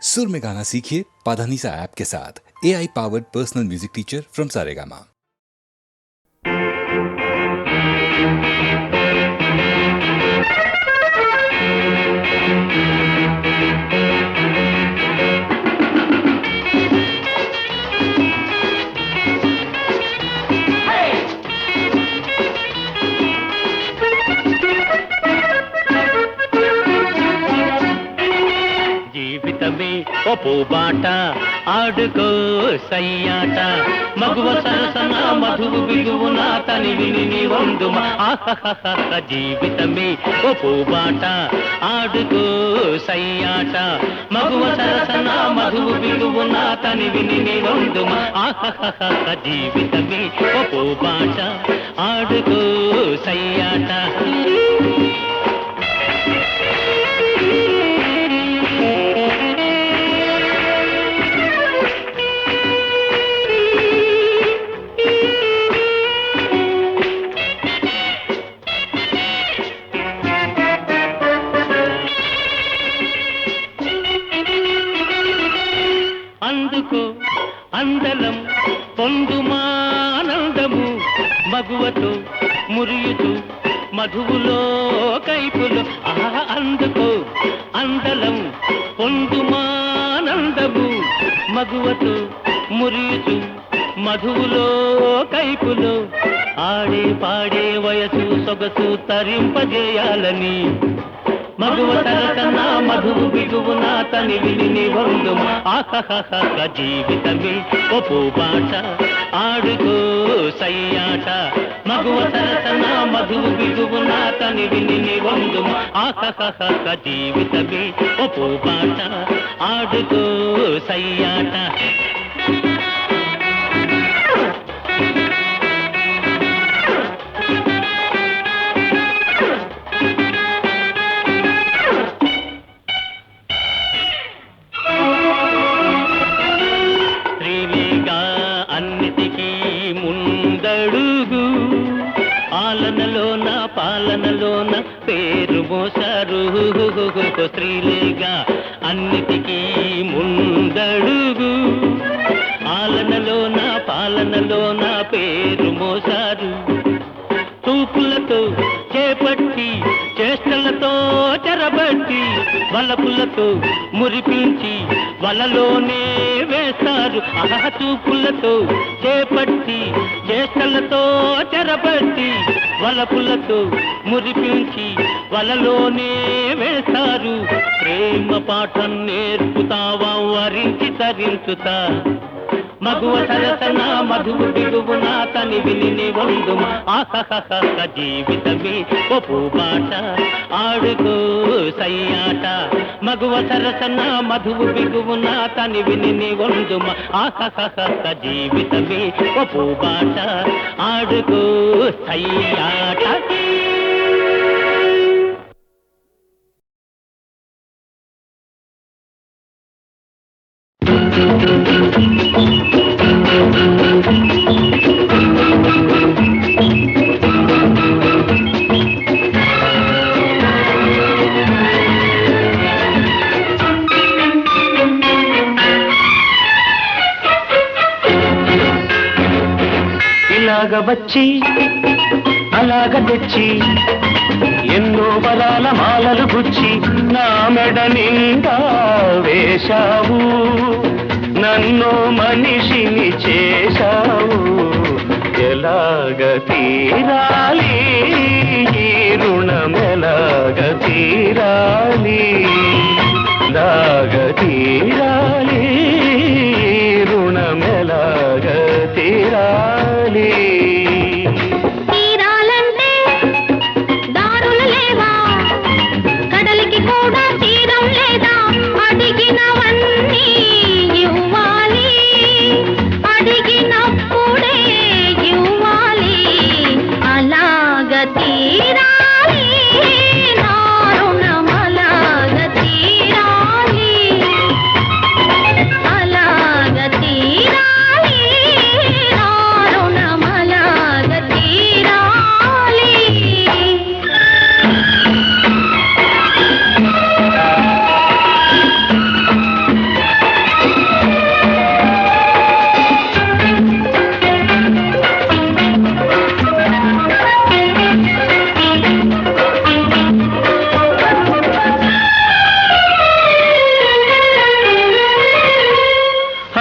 सुर में गाना सीखिए पाधानीसा ऐप के साथ। AI powered personal music teacher from Saregama. ఓ పూబాట ఆడుకో సయ్యాట మగువ సరసన మధువు బిగువున తనివిని నీ వందుమా ఆహహహ జీవితమే ఓ పూబాట ఆడుకో సయ్యాట మగువ సరసన మధువు బిగువున తనివిని నీ వందుమా ఆహహహ జీవితమే ఓ పూబాట ఆడుకో సయ్యాట అందలం పొందుమానందము మగువతో మురియుతూ మధువులో కైపులు అందుకో అందలం పొందుమానందము మగువతో మురియుతూ మధువులో కైపులు ఆడే పాడే వయసు సొగసు తరింపజేయాలని మగువ సరసన మధువు బిగువున తనివిని నీ వందుమా ఆహహహ జీవితమే ఓ పూబాట ఆడుకో సయ్యాట మగువ సరసన మధువు బిగువున తనివిని నీ వందుమా ఆహహహ జీవితమే ఓ పూబాట ఆడుకో సయ్యాట పాలనలోన పేరు మోసారు స్త్రీలేగా అన్నిటికీ ముందడుగు పాలనలోన పేరు మోసారు తూపులతో చేపట్టి చేష్టలతో చెరబట్టి వలపులతో మురిపించి వలలోనే వేస్తారు తూపులతో చేపట్టి చేష్టలతో చెరబట్టి వలపులతో మురిపించి వలలోనే వేస్తారు ప్రేమ పాఠం నేర్పుతావా వరించి తరించుతా మగువ సరసన మధువు బిగువున తనివిని నీ వందుమా ఆహహహ జీవితమే ఓ పూబాట ఆడుకో సయ్యాట మగువ సరసన మధువు బిగువున తనివిని నీ వందుమా ఆహహహ జీవితమే ఓ పూబాట ఆడుకో సయ్యాట ఇలాగ వచ్చి అలాగ తెచ్చి ఎన్నో వరాల మాలలు గుచ్చి నా మెడ నిండా వేశావు నన్ను మనిషిని చేశావు ఎలాగ తీరాలి ఈ రుణం ఎలాగ తీరాలి ఎలాగ తీరాలి రుణం ఎలాగ తీరాలి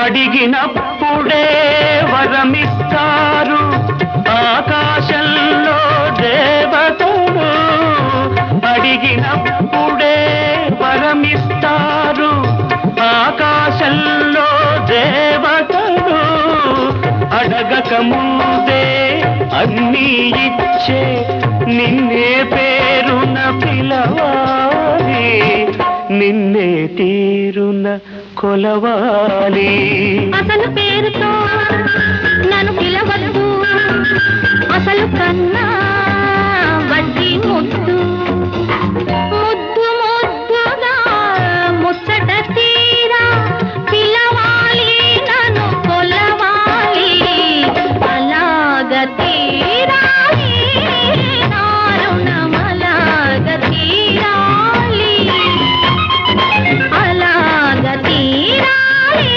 అడిగినప్పుడే వరమిస్తారు ఆకాశంలో దేవతలు. అడిగినప్పుడే వరమిస్తారు ఆకాశంలో దేవతలు. అడగక ముందే అన్నీ ఇచ్చే నిన్నే పేరున పిలవాలి, నిన్నే తీరున కొలవాలి. అసలు పేరుతో నన్ను పిలవద్దు, అసలు కన్నా వడ్డీ ముద్దు. ముద్దు ముద్దుగా ముచ్చట తీరా పిలవాలి, నన్ను కొలవాలి. అలాగ తీరాలి నా రుణం, అలాగ తీరాలి, అలాగ తీరాలి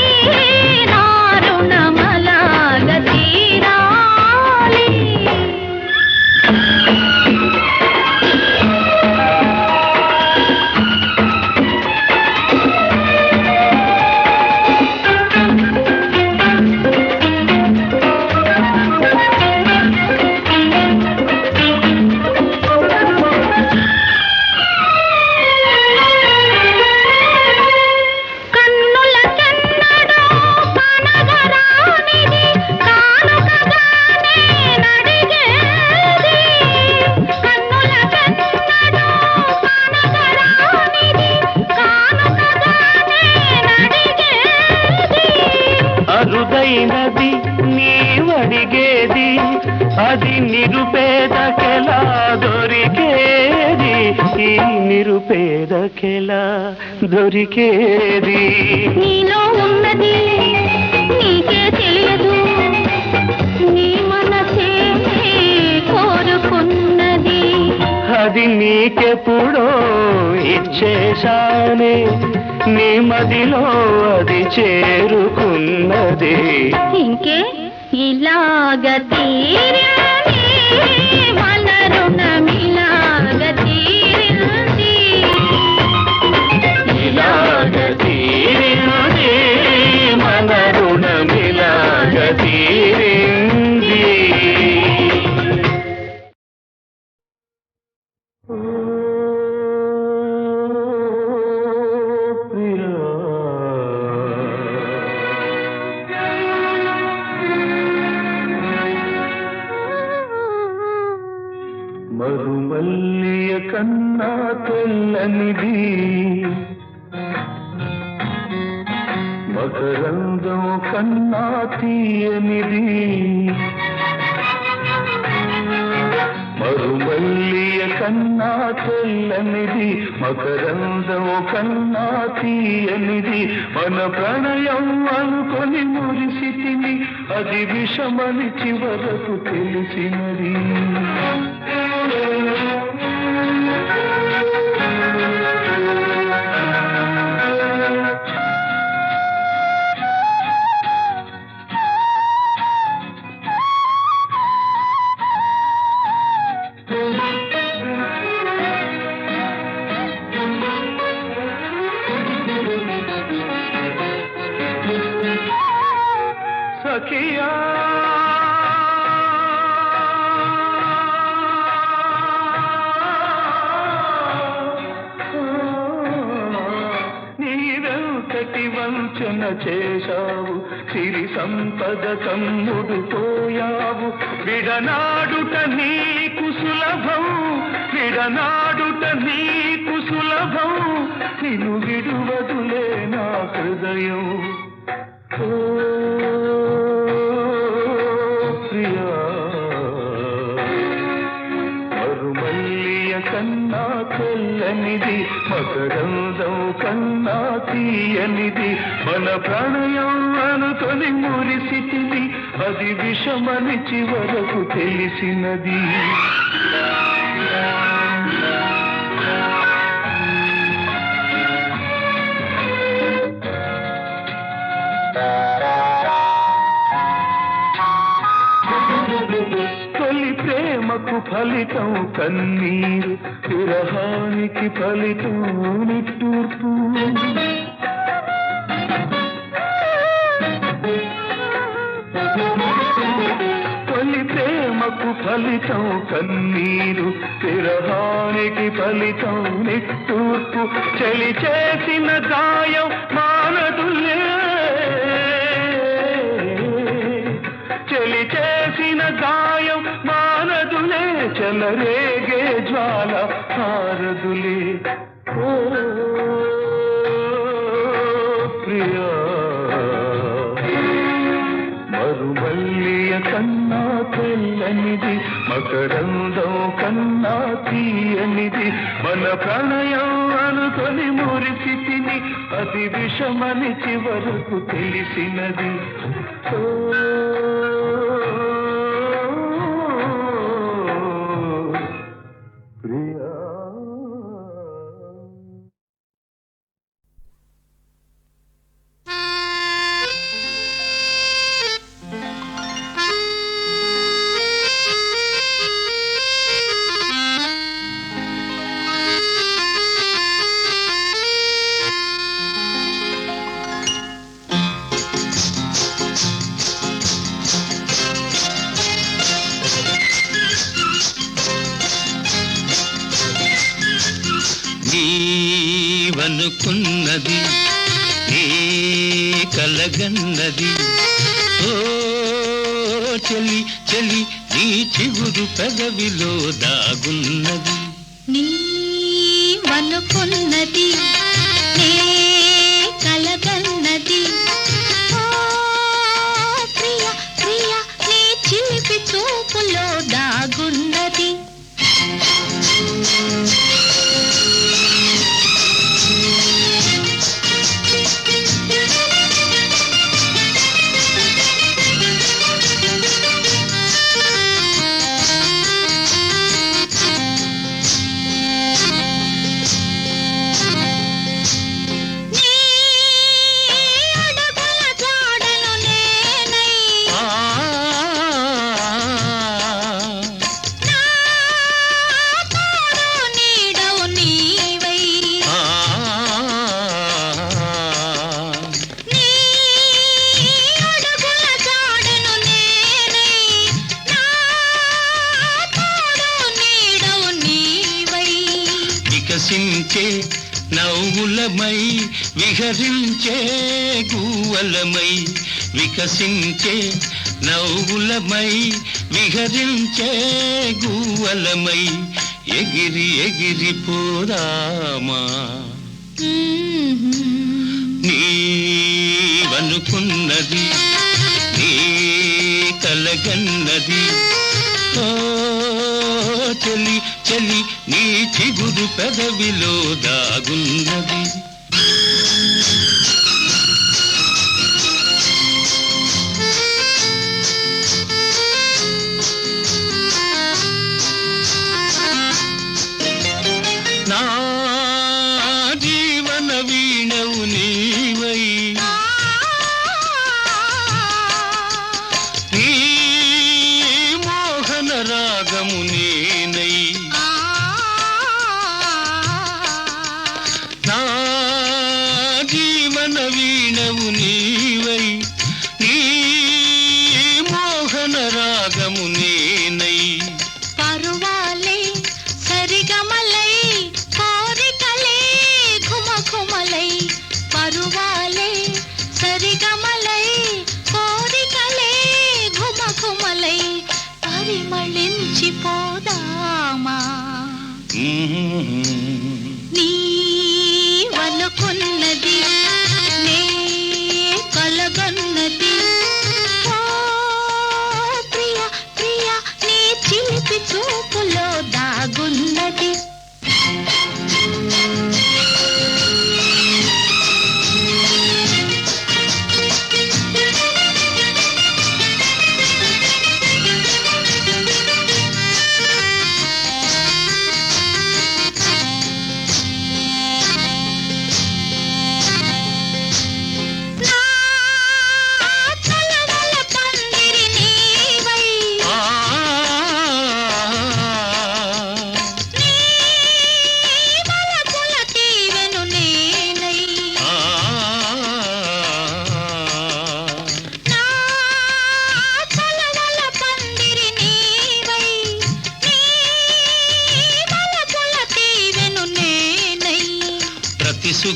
నా రుణం, అలాగ తీరాలి. కన్నుల కన్నడో కనగరానిది కానుకగానే నడిగేది. కన్నుల కన్నడో కనగరానిది కానుకగానే నడిగేది. అరుదైనది నీవడిగేది, అది నిరుపేదకెలా దొరికేది, ఈ నిరుపేదకెలా దొరికేది. నీలో ఉన్నది నీకే తెలియదు, నీ మనసే కోరుకున్నది. అది నీకెప్పుడో ఇచ్చేశానే, నీ మదిలో అది చేరుకున్నది. ఇంకే ఇలాగ తీరింది మన రుణం, ఇలాగ తీరింది. ఇలాగ తీరింది మన రుణమిలాగ తీరింది. ఓ ప్రియా, మరుమల్లియ కన్నా తెల్లనిది, మకరందం కన్నా తీయనిది. మరుమల్లియ కన్నా తెల్లనిది, మకరందం కన్నా తీయనిది. మన ప్రణయం అనుకొని మురిసితిని, అది విషమని చివరకు తెలిసినది. సఖియా నీవెంతటి వంచన చేశావు, సిరి సంపద కమ్ముడు పోయావు. విడనాడుట నీకు సులభం, విడనాడుట నీకు సులభం. నిన్ను విడువదులే నా హృదయం. ఓ ప్రియా, మరుమల్లియ కన్నా తెల్లనిది, మకరందం కన్నా తీయనిది. మన ప్రణయం అనుకొని మురిసితిని, అది విషమని చివరకు తెలిసినది. తొలి ప్రేమకు ఫలితం కన్నీరు, విరహానికి ఫలితం నిట్టూర్పు. కన్నీరు విరహానికి ఫలితం నిట్టూర్పు చలి చేసిన గాయం మానదులే చలి చేసిన గాయం మానదులే చెలరేగే జ్వాల హారదులే ఓ ప్రియా మరుమల్లియ కన్నా తెల్లనిది మకరందం కన్నా తీయనిది మన ప్రణయం అనుకొని మురిసితిని అది విషమని చివరకు తెలిసినది ప్రియా నీవనుకున్నది ఏ కలగన్నది ఓ చలి చలి నీ చిగురు పెదవిలో దాగున్నది నీవనుకున్నది నే కలగన్నది ఓ ప్రియ ప్రియ నీ చిలిపి చూపులో దాగున్నది వికసించే నవ్వులమై విహరించే గువ్వలమై వికసించే నవ్వులమై విహరించే గువ్వలమై ఎగిరి ఎగిరి పోరామా నీవనుకున్నది నీ కలగన్నది ఓ చలి చలి నీ చిగురు పెదవిలో దాగున్నది నా జీవన వీణవు నీవై నీ మోహన రాగము నేనై నా జీవన వీణవు నీవై నీ మోహన రాగము నేనై పరువాలే సరిగమలై కోరికలే ఘుమఘుమలై పరువాలే సరిగమలై కోరికలే ఘుమఘుమలై పరిమళించిపోదామా నీవనుకున్నది నే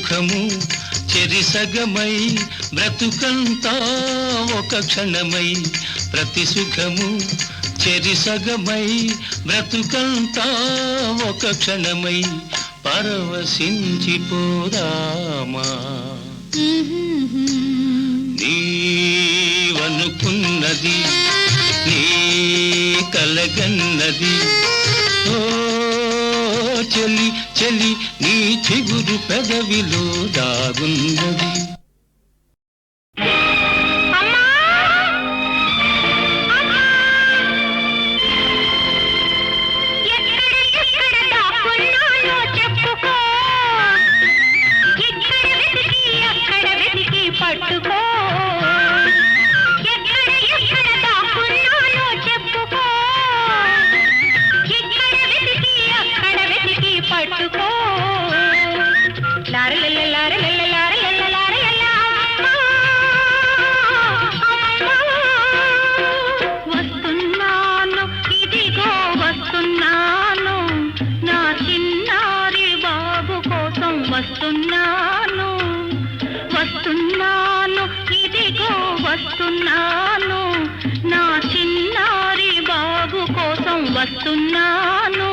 సుఖము చెరిసగమై బ్రతుకంతా ఒక క్షణమై ప్రతి సుఖము చెరిసగమై బ్రతుకంతా ఒక క్షణమై పరవశించిపోదామా నీవనుకున్నది నీ కలగన్నది ఓ చెలి చెలి నీ చిగురు పెదవిలో దాగున్నది పట్టుకో ఎక్కడ ఎక్కడ దాక్కున్నానో చెప్పుకో ఇక్కడ వెతికి అక్కడ వెతికి పట్టుకో లారలల్ల లారలల్ల లారలల్ల లారలల్ల వస్తున్నాను ఇదిగో వస్తున్నాను నా చిన్నారి బాబు కోసం వస్తున్నాను వస్తున్నాను ఇదిగో వస్తున్నాను నా చిన్నారి బాబు కోసం వస్తున్నాను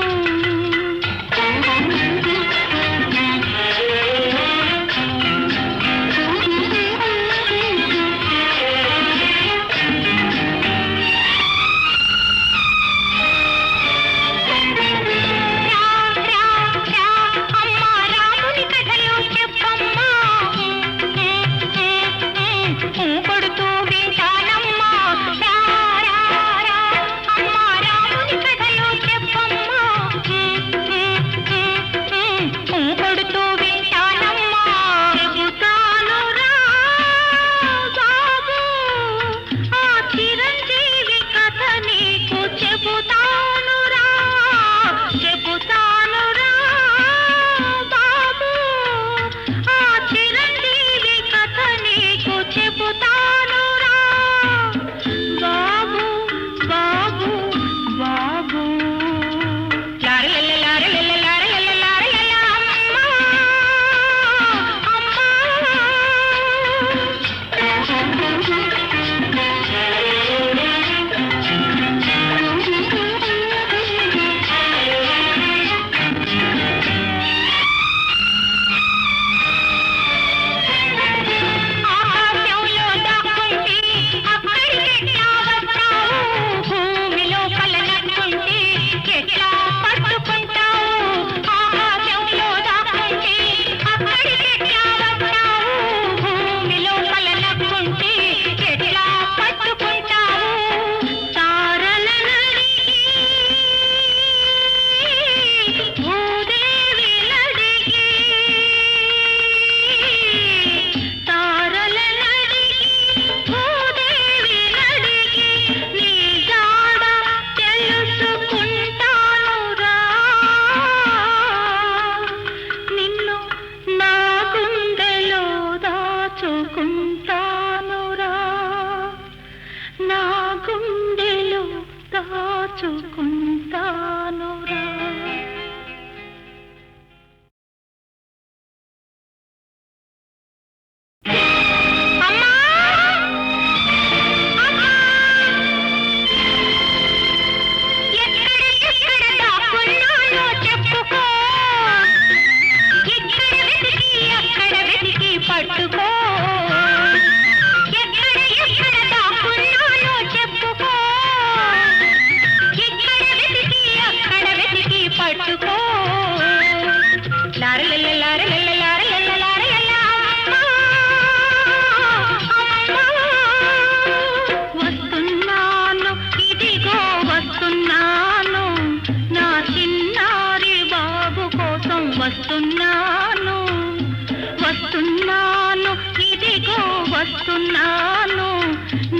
వస్తున్నాను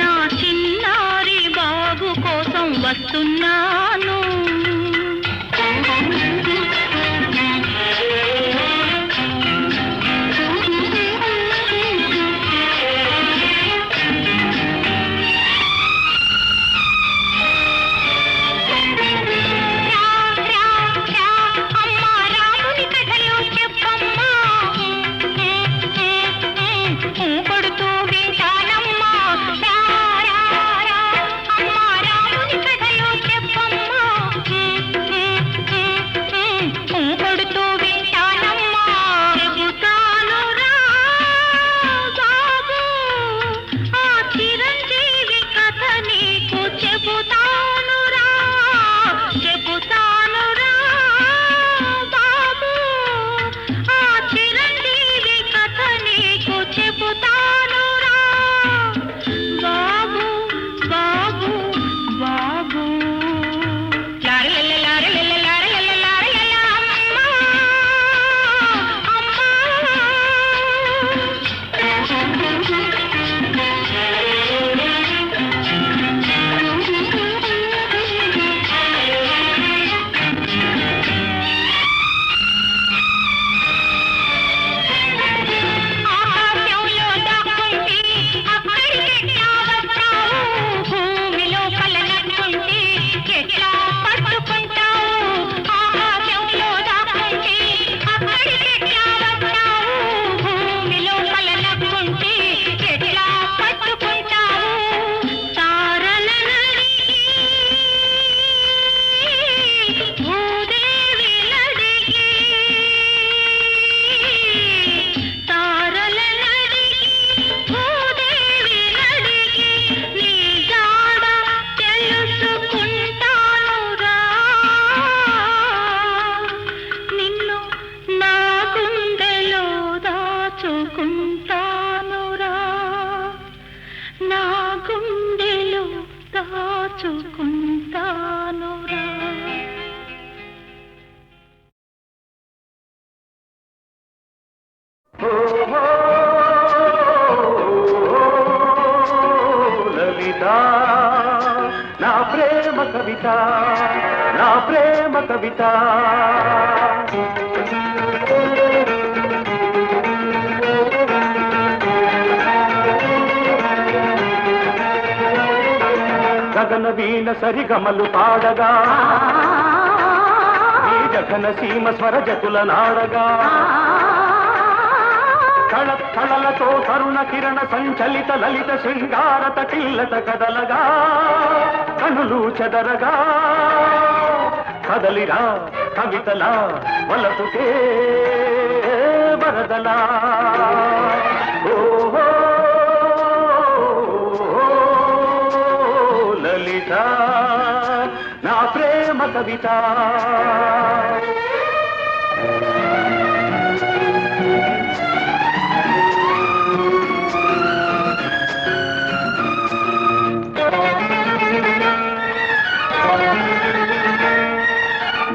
నా చిన్నారి బాబు కోసం వస్తున్నాను. కొడుతూ వింటానమ్మా రా, రా, రా. అమ్మా రాముని కథలు చెప్పమ్మా కొడుతూ వింటానమ్మా చెబుతాను రా బాబు ఆ చిరంజీవి కథ నీకు చెబుతాను రా చెబుతాను రా బాబు ఆ చిరంజీవి కథ నీకు చెబుతాను రా బాబు బాబు బాబు లారెలె లారెలె లారెలె లారెలె అమ్మా ఆకాశంలో దాక్కుంటే అక్కడికెట్లా వస్తావు భూమిలో కలనట్టుంటే ఎట్లా పట్టుకుంటావు ఆకాశంలో దాక్కుంటే అక్కడికెట్లా వస్తావు భూమిలో కలనట్టుంటే ఎట్లా పట్టుకుంటావు తారలనడిగి భూదేవినడిగి తారలనడిగి భూదేవినడిగి నీ జాడ తెలుసుకుంటానురా నిన్ను నా గుండెలో దాచుకుంటానురా నా గుండెలో దాచుకుంటానురా లలిత నా ప్రేమ కవిత నా ప్రేమ కవిత గగన వీణ సరిగమలు పాడగా ఈ జగన సీమ స్వరజతుల నాడగా కళలతో తరుణ కిరణ సంచలిత లలిత శృంగారత కిల్లత కదలగా కనులు చెదరగా కదలిరా కవితలా వలపుకే వరదలా ఓహో లలిత నా ప్రేమ కవిత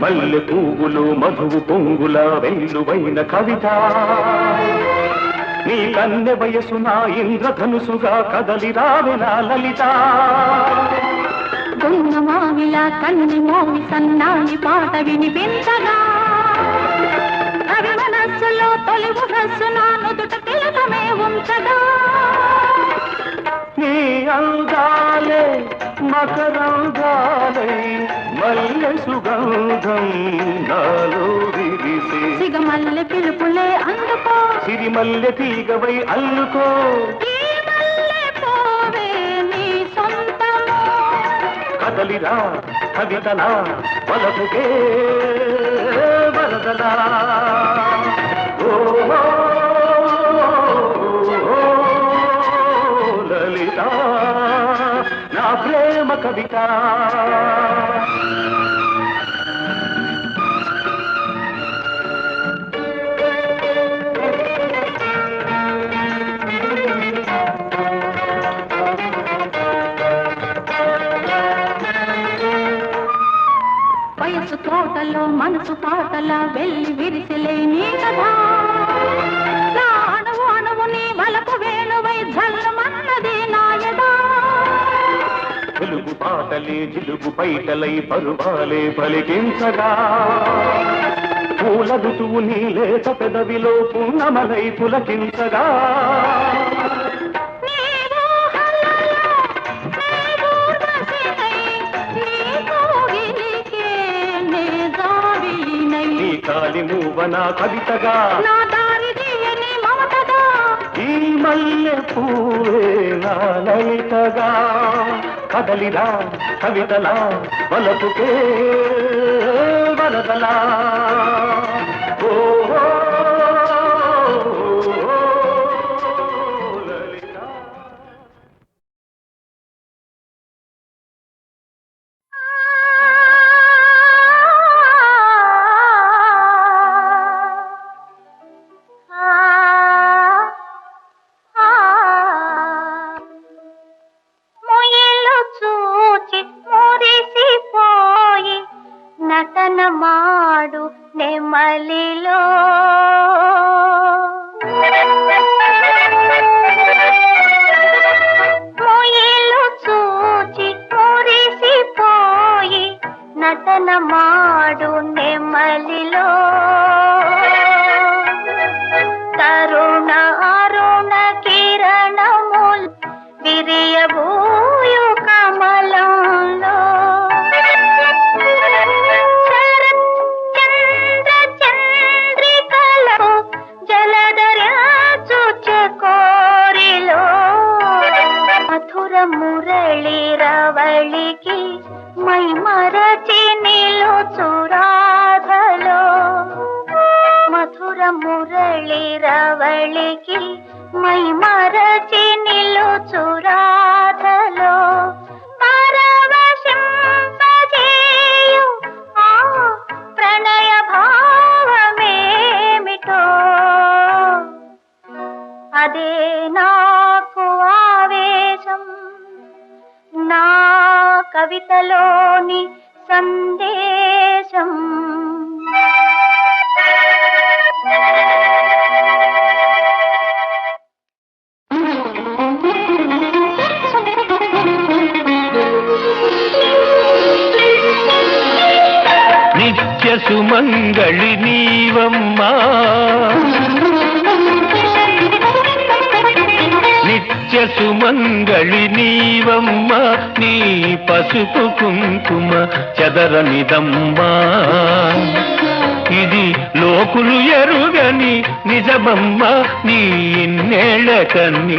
మల్లె పువ్వులు మధువు పొంగుల వెల్లువైన కవిత నీ కన్నె వయసు నా ఇంద్రధనుసుగా కదలి రావెనా లలిత దొంగ మావిలా కన్ని మోవి సన్నాయి పాట వినిపించగా కవి మనస్సులో తొలి ముఖస్సు నా నుదుట తిలకమే ఉంచగా నీ అందాలే మకరందాలై మల్లె సుగంధం నాలో విరిసే సిగమల్లె పిలుపులే అందుకో సిరిమల్లె తీగవై అల్లుకో ఈ మల్లె పోవే నీ సొంతము కదలిరా కవితలా వలపుకే వరదలా ఓ లలిత నా ప్రేమ కవిత వయసు తోటలో మనసు పాటల వెళ్ళి విరిసిలే నీ కథ నా అణువు అణువు నీ వలపు వేణువై జల్లుమన్నది నాయదా తెలుగు పాటలే జిలుగు పైటలై పరువాలే పలికించగా పూల ఋతువు నీ లేత పెదవిలో పున్నమలై పులకించగా నీ కాలి మూవన కవితగా నా దారి తీయని మమతగా ఈ మల్లె పూవే నా లలితగా కదలిరా కవితలా వలపుకే వరదలా ఓ లలిత. మొయలు చూచి మురిసిపోయి నటన మాడు నెమలిలో మొయలు చూచి మురిసిపోయి నటన మాడు నెమలిలో తరుణ అరుణ కిరణముల్ విరియబోయు కమలంలో శరత్ చంద్ర చంద్రికలో జలధరాచు చకోరిలో మధుర మురళి రవళికి మై మరచి నిలుచురాధలో మధుర మురళి రవళికి మై మరచి నిలుచురాధలో పరవశింపజేయు ఆ ప్రణయ భావమేమిటో అదే నాకు ఆవేశం నా కవితలోని సందేశం నిత్య సుమంగళి నీవమ్మా నిత్య సుమంగళి నీవమ్మా నీ పసుపు కుంకుమ చెదరనిదమ్మా ఇది లోకులు ఎరుగని నిజమమ్మ నీ ఇన్నేళ్ల కన్నీళ్ళేరువమ్మా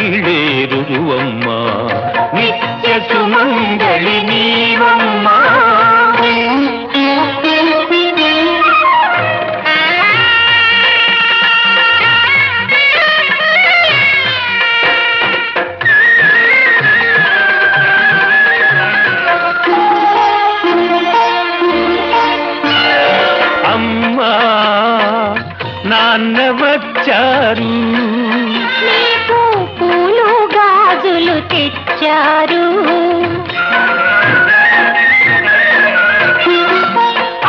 నిత్య సుమంగళి నీవమ్మా నాన్న వచ్చారు నీకు పూలు గాజులు తెచ్చారు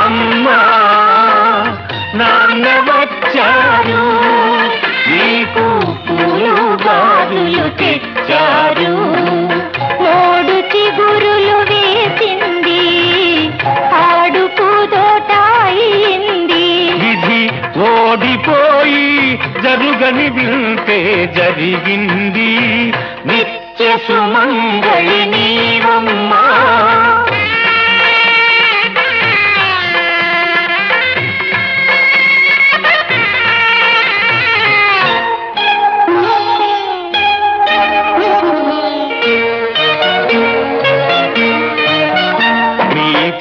అమ్మా నాన్న వచ్చారు నీకు పూలు గాజులు తెచ్చారు మూడు చిగురులు వేసింది ఆడుకు దోటాయింది విధి ఓడిపోయి జరుగని వింటే జరిగింది నిత్య సుమంగళి నీవమ్మా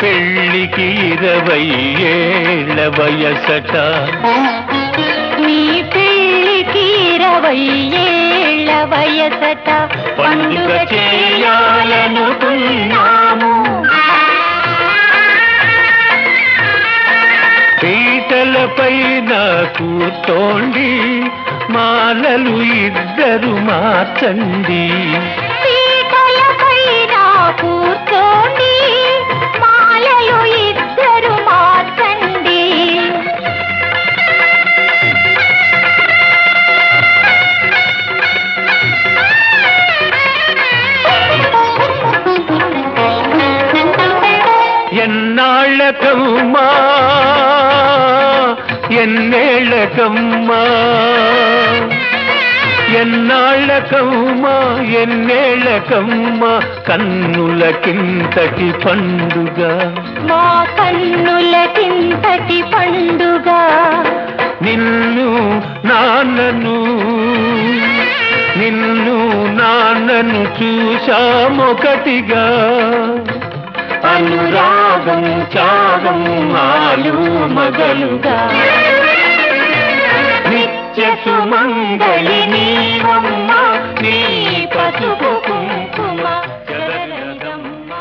పెళ్ళికి 20 ఏళ్ల వయసట నీ పెళ్ళికి 20 ఏళ్ల వయసట పండుగ చేయాలనుకున్నాము పీటలపైన కూర్చోండి మాలలు ఇద్దరు మార్చండి పీటలపైన కూర్చోండి మాలలు ఇద్దరు మార్చండి ఎన్నాళ్ళకమ్మా ఎన్నేళ్ళకమ్మా ఎన్నాళ్ళకమ్మా ఎన్నేళ్ళకమ్మా కన్నులకింతటి పండుగ మా కన్నులకింతటి పండుగ నిన్ను నాన్నను నిన్ను నాన్నను చూశామొకటిగా అనురాగం త్యాగం ఆలు మగలుగా నిత్య సుమంగళి నీవమ్మ నీ పసుపు కుంకుమ జగదమ్మ.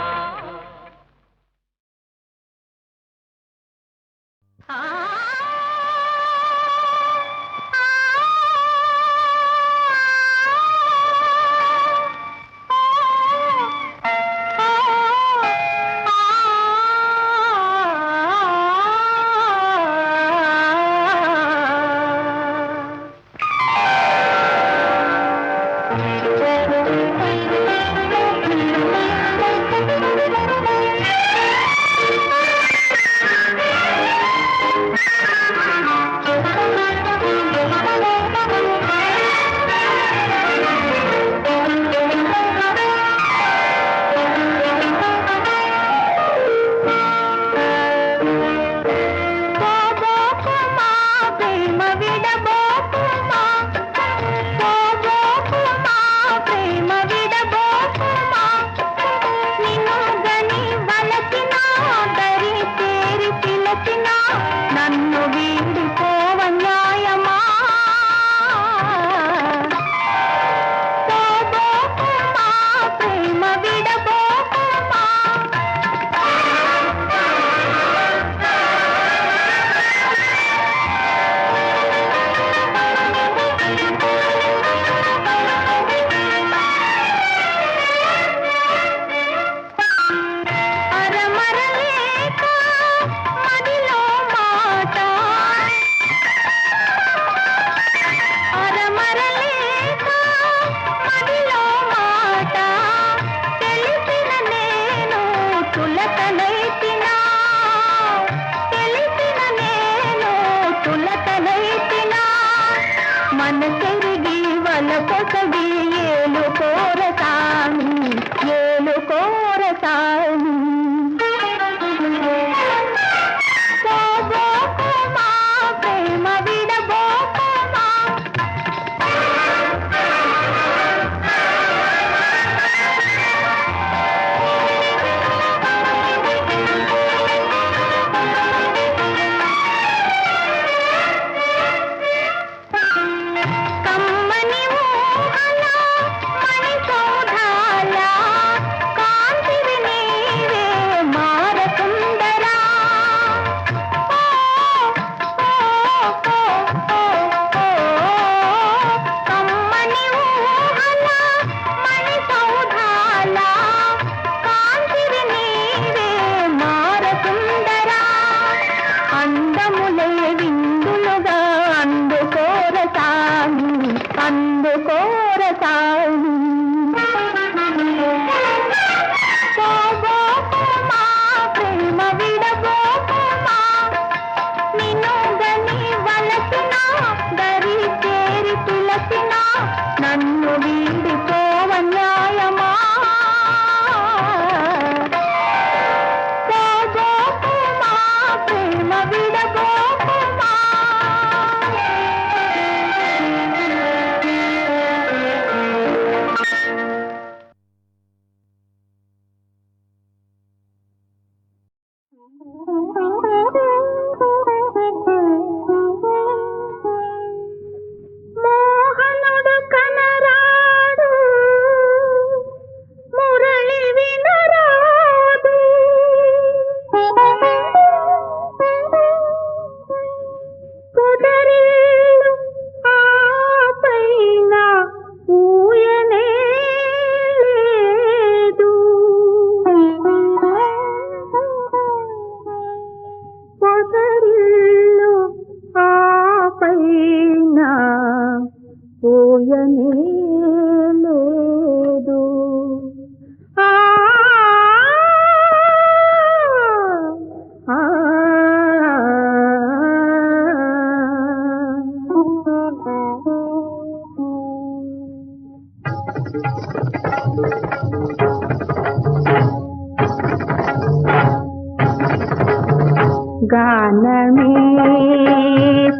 గానమే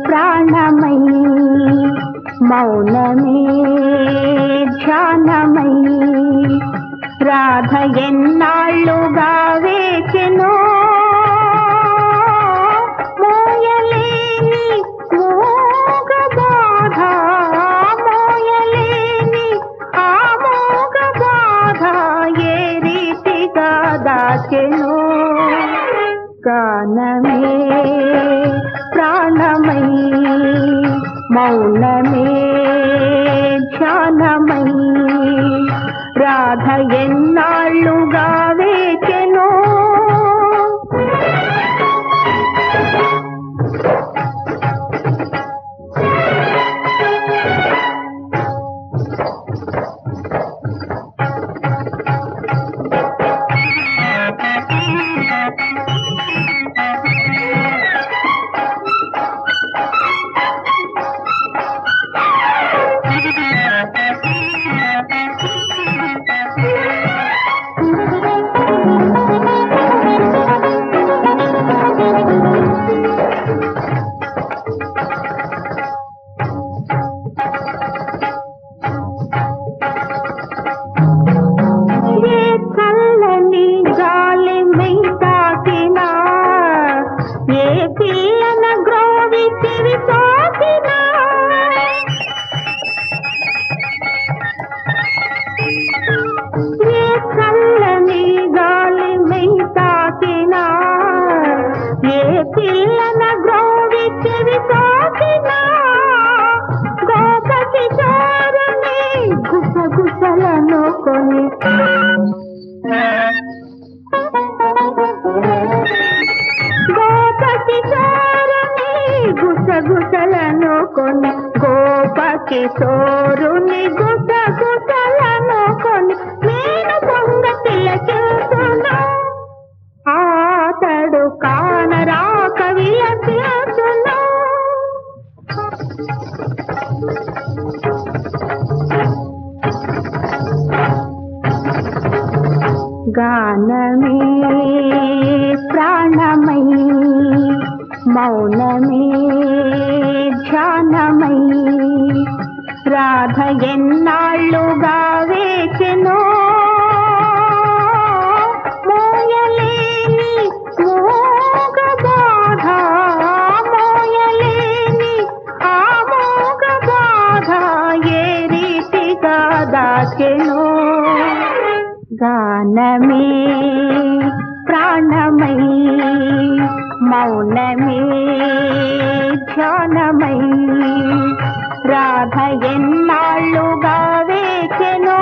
ప్రాణమై మౌనమే ధ్యానమై రాధ ఎన్నాళ్ళుగా వేచెనో మోయలేని మోగ బాధ మోయలేని ఆ మోగ బాధ ఏ రీతిగా దాచెనో గానమే ప్రాణమై మౌనమే ధ్యానమై రాధ ఎన్నాళ్ళుగా వేచెనో గుసగుసలను కొని గోపకిశోరుని గుసగుసలను కొని నేను పొంగతిల చూసును ఆతడు కానరాక విలసిల్చును గానమే ప్రాణమై మౌనమే ధ్యానమై రాధ ఎన్నాళ్ళుగా వేచెనో మోయలేని మోగ బాధ మోయలేని ఆ మోగ బాధ ఏ రీతిగా దాచెనో గానమే ప్రాణమై మౌనమే ధ్యానమై రాధ ఎన్నాళ్ళుగా వేచెనో